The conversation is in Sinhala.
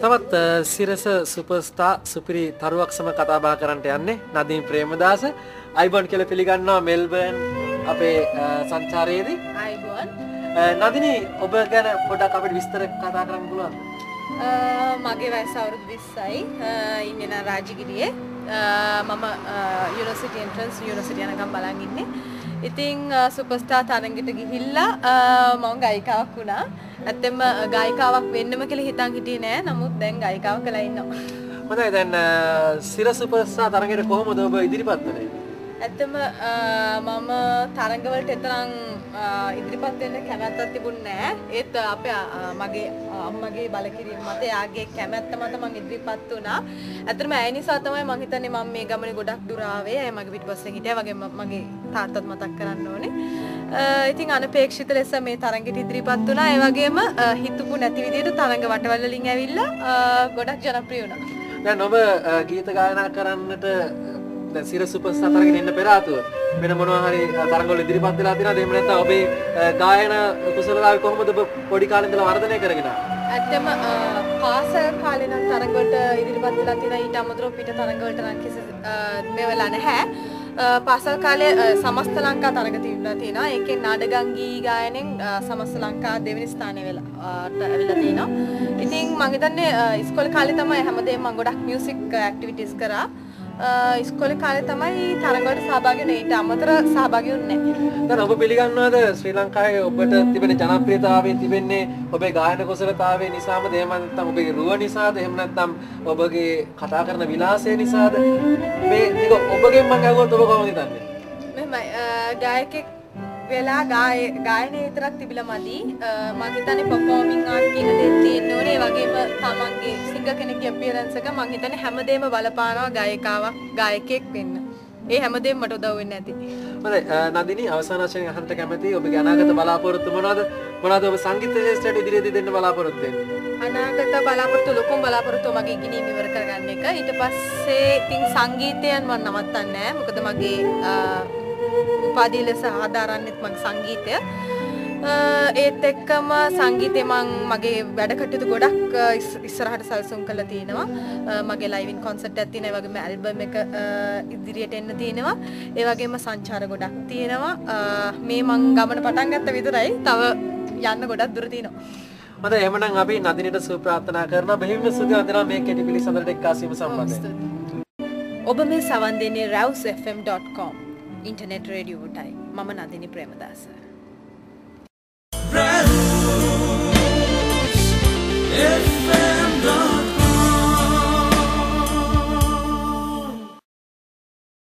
තවත් සිරස සුපර්ස්ටාර් සුපිරි තරුවක් සම කතා බහ කරන්නට යන්නේ නදීන් ප්‍රේමදාස අයිබෝන් කියලා පිළිගන්නවා මෙල්බර්න් අපේ සංචාරයේදී අයිබෝන් නදිනි ඔබ ගැන පොඩ්ඩක් අපිට විස්තර කතා කරන්න පුළුවන්ද? මගේ වයස අවුරුදු 20යි ඉන්නේ නා රාජගිරියේ මම යුනිවර්සිටි එන්ට්‍රන්ස් යුනිවර්සිටි යනකම් බලන් ඉන්නේ. ඉතින් සුපර්ස්ටාර් තරඟෙට ගිහිල්ලා මම ගායිකාවක් වුණා. ඇත්තෙන්ම ගායිකාවක් වෙන්නම කියලා හිතන් හිටියේ නෑ. නමුත් දැන් ගායිකාවක් වෙලා ඉන්නවා. හොඳයි දැන් සිර සුපර්ස්ටාර් තරඟෙට කොහොමද ඔබ ඉදිරිපත් වුනේ? ඇත්තම මම තරඟවලට එතරම් ඉදිරිපත් වෙන්න කැමැත්තක් තිබුණේ නෑ. ඒත් අපේ මගේ අම්මගේ බලකිරීම මත යාගේ කැමැත්ත මත මම ඉදිරිපත් වුණා. ඇත්තටම ඒ නිසා තමයි මම හිතන්නේ මම මේ ගමනේ ගොඩක් දුර ආවේ. ඒ මගේ පිටිපස්සෙන් හිටියා වගේ මගේ තාත්තත් මතක් කරන්න ඕනේ. ඉතින් අනපේක්ෂිත ලෙස මේ තරඟෙට ඉදිරිපත් වුණා. ඒ වගේම හිතපු නැති විදිහට තරඟ වටවල වලින් ඇවිල්ලා ගොඩක් ජනප්‍රිය වුණා. දැන් ඔබ ගීත ගායනා කරන්නට දැන් සිර සුපර්ස්ටාර් තරගෙට එන්න පෙර ආතුව වෙන මොනවා හරි තරඟවල ඉදිරිපත් වෙලා තියෙනවද? එහෙම නැත්නම් ඔබේ ගායන කුසලතාවය කොහොමද ඔබ පොඩි කාලේ ඉඳලා වර්ධනය කරගෙන ආවේ? ඇත්තම පාසල් කාලේ නම් තරඟවලට ඉදිරිපත් වෙලා තියෙනවා. ඊට අමතරව පිට තරඟවලට නම් කිසි මේ වෙලා නැහැ. පාසල් කාලේ සමස්ත ලංකා තරඟ තිබුණා තියෙනවා. ඒකෙන් නාඩගම් ගී ගායනෙන් සමස්ත ලංකා දෙවෙනි ස්ථානය වෙලා තියෙනවා. ඉතින් මම හිතන්නේ ඉස්කෝලේ කාලේ තමයි හැමදේම මම ගොඩක් මියුසික් ඇක්ටිවිටීස් කරා. ඉස්කෝලේ කාලේ තමයි තරඟවලට සහභාගී වෙන්නේ. ඊට අමතර සහභාගී වුණේ නැහැ. දැන් ඔබ පිළිගන්නවද ශ්‍රී ලංකාවේ ඔබට තිබෙන ජනප්‍රියතාවය තිබෙන්නේ ඔබේ ගායන කුසලතාවය නිසාමද? එහෙම නැත්නම් ඔබේ රුව නිසාද? එහෙම නැත්නම් ඔබගේ කතා කරන විලාසය නිසාද? මේ ටික ඔබගෙන් මම අහුවොත් ඔබ කොහොමද හිතන්නේ? මෙහෙමයි ගායකෙක් වෙලා ගායනයේ විතරක් තිබිලා මදි. මම හිතන්නේ පර්ෆෝමින් ආර්ට් කියන දේ තියෙන්න ඕනේ. ඒ වගේම තමන්ගේ සිංගර් කෙනෙක්ගේ අපියරන්ස් එක මම හිතන්නේ හැමදේම බලපානවා ගායිකාවක් ගායකයෙක් වෙන්න. ඒ හැමදේම මට උදව් වෙන්නේ නැති. හොඳයි නදිනි අවසාන වශයෙන් අහන්න කැමතියි ඔබගේ අනාගත බලාපොරොත්තු මොනවද? මොනවද ඔබ සංගීත ශාස්ත්‍රයට ඉදිරියේදී දෙන්න බලාපොරොත්තු වෙන්නේ? අනාගත බලාපොරොත්තු ලොකුම බලාපොරොත්තු මගේ ඉගෙනීම ඉවර කරගන්න එක. ඊට පස්සේ ඉතින් සංගීතයන් මම නවත්තන්නේ නැහැ. මොකද මගේ උපාධිය ලෙස ආධාරන්නේත් මගේ සංගීතය. ඒත් එක්කම සංගීතේ මගේ වැඩ කටයුතු ගොඩක් ඉස්සරහට සැලසුම් කරලා තිනවා. මගේ ලයිව් ඉන් කොන්සර්ට් එකක් තියෙනවා. ඒ වගේම ඇල්බම් එක ඉදිරියට එන්න තියෙනවා. ඒ වගේම සංචාර ගොඩක් තියෙනවා. මේ මං ගමන පටන් ගත්ත විතරයි. තව යන්න ගොඩක් දුර තියෙනවා. මට එහෙමනම් අපි නදිනට සුව ප්‍රාර්ථනා කරනවා. බෙහෙවින්ම ස්තුතිවන්ත වෙනවා මේ කෙටි පිළිසඳරට එක්කාසීම සම්බන්ධයෙන්. ඔබ මේ සවන් දෙන්නේ ravsfm.com ඉන්ටර්නෙට් රේඩියෝටයි. මම නදිනි ප්‍රේමදාස.